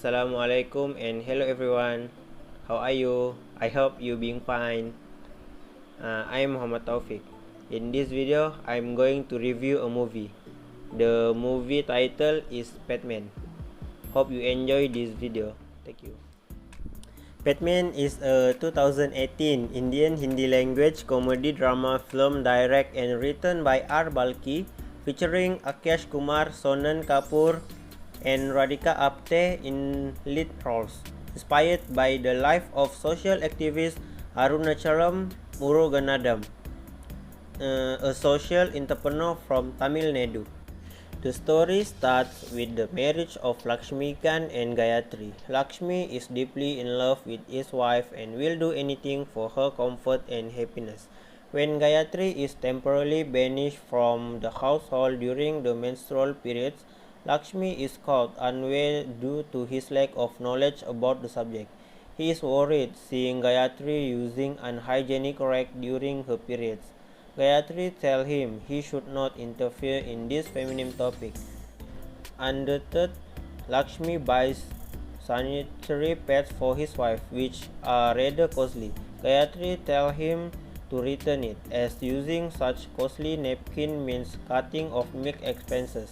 Assalamualaikum and hello everyone. How are you? I hope you being fine. I am Muhammad Taufik. In this video, I'm going to review a movie. The movie title is Padman. Hope you enjoy this video. Thank you. Padman is a 2018 Indian Hindi language comedy drama film directed and written by R. Balki, featuring Akshay Kumar, Sonam Kapoor, and Radhika Apte in lead roles, inspired by the life of social activist Arunachalam Muruganadam, a social entrepreneur from Tamil Nadu. The story starts with the marriage of Lakshmikant and Gayatri. Lakshmi is deeply in love with his wife and will do anything for her comfort and happiness. When Gayatri is temporarily banished from the household during the menstrual periods, Lakshmi is caught unaware due to his lack of knowledge about the subject. He is worried seeing Gayatri using unhygienic rag during her periods. Gayatri tells him he should not interfere in this feminine topic. Undeterred, Lakshmi buys sanitary pads for his wife, which are rather costly. Gayatri tells him to return it, as using such costly napkin means cutting off milk expenses.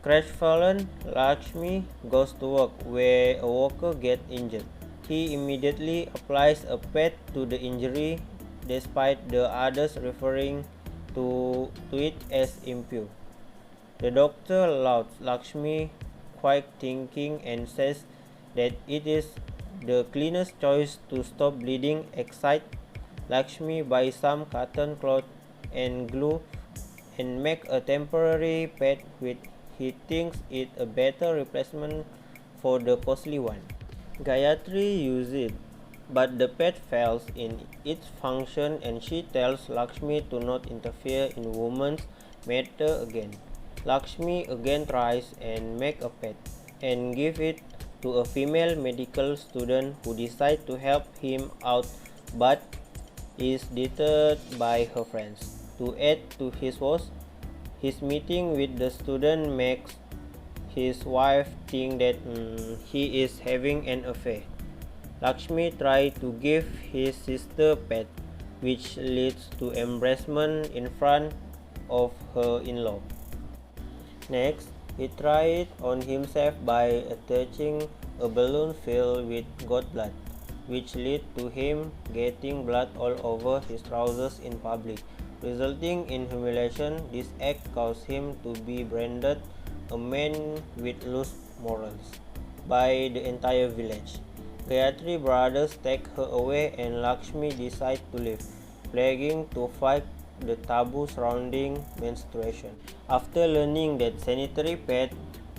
Crestfallen, Lakshmi goes to work where a worker gets injured. He immediately applies a pad to the injury, despite the others referring to it as impure. The doctor allows Lakshmi quick thinking and says that it is the cleanest choice to stop bleeding. Excite Lakshmi buys some cotton cloth and glue and make a temporary pad with he thinks it a better replacement for the costly one. Gayatri uses it, but the pad fails in its function and she tells Lakshmi to not interfere in women's matter again. Lakshmi again tries and make a pad and give it to a female medical student who decides to help him out but is deterred by her friends. To add to his woes, his meeting with the student makes his wife think that he is having an affair. Lakshmi tries to give his sister pad, which leads to embarrassment in front of her in-law. Next, he tried it on himself by attaching a balloon filled with goat blood, which led to him getting blood all over his trousers in public. Resulting in humiliation, this act caused him to be branded a man with loose morals by the entire village. Gayatri brothers take her away and Lakshmi decides to leave, pledging to fight the taboo surrounding menstruation. After learning that sanitary pads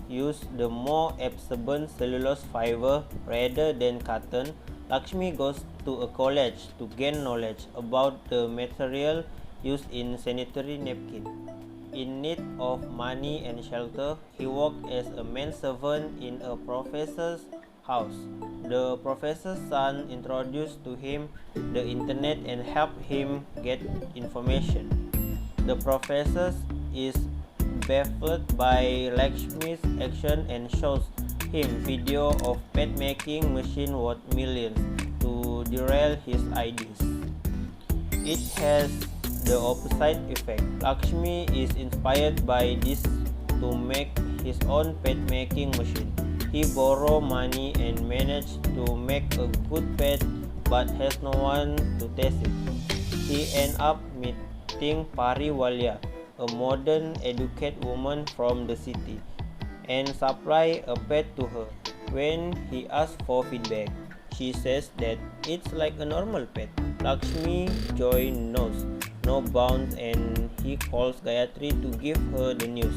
use the more absorbent cellulose fiber rather than cotton, Lakshmi goes to a college to gain knowledge about the material used in sanitary napkin. In need of money and shelter, he worked as a manservant in a professor's house. The professor's son introduced to him the internet and helped him get information. The professor is baffled by Lakshmi's action and shows him video of pad making machine worth millions to derail his ideas. It has the opposite effect. Lakshmi is inspired by this to make his own pad making machine. He borrows money and manages to make a good pad but has no one to test it. He ends up meeting Pari Walia, a modern educated woman from the city, and supply a pad to her. When he asks for feedback, she says that it's like a normal pad. Lakshmi joy knows no bounds and he calls Gayatri to give her the news.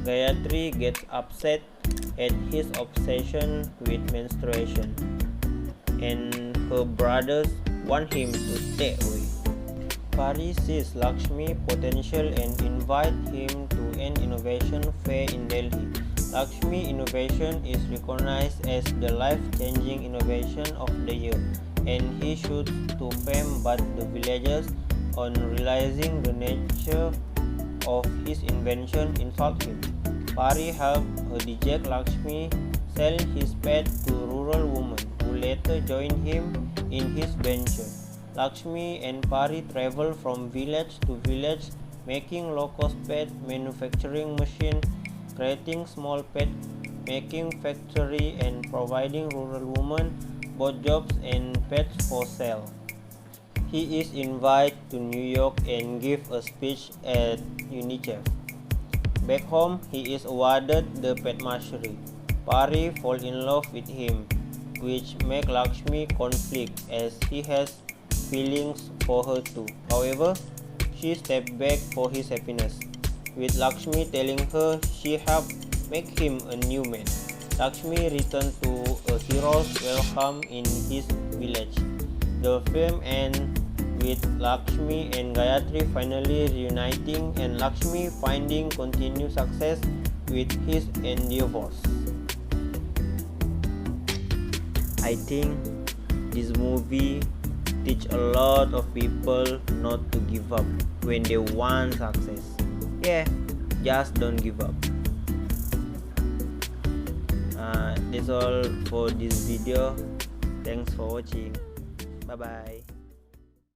Gayatri gets upset at his obsession with menstruation and her brothers want him to stay away. Pari sees Lakshmi potential and invites him to an innovation fair in Delhi. Lakshmi innovation is recognized as the life-changing innovation of the year and he shoots to fame, but the villagers, on realizing the nature of his invention, insult him. Pari helps her deject Lakshmi, sell his pet to rural women who later joined him in his venture. Lakshmi and Pari travel from village to village, making low-cost pet manufacturing machine, creating small pet making factory, and providing rural women both jobs and pets for sale. He is invited to New York and give a speech at UNICEF. Back home, he is awarded the Padman. Pari falls in love with him, which makes Lakshmi conflict as he has feelings for her too. However, she steps back for his happiness, with Lakshmi telling her she helped make him a new man. Lakshmi returns to a hero's welcome in his village. The film ends with Lakshmi and Gayatri finally reuniting and Lakshmi finding continued success with his endeavors. I think this movie teach a lot of people not to give up when they want success. Yeah, just don't give up. That's all for this video. Thanks for watching. Bye bye.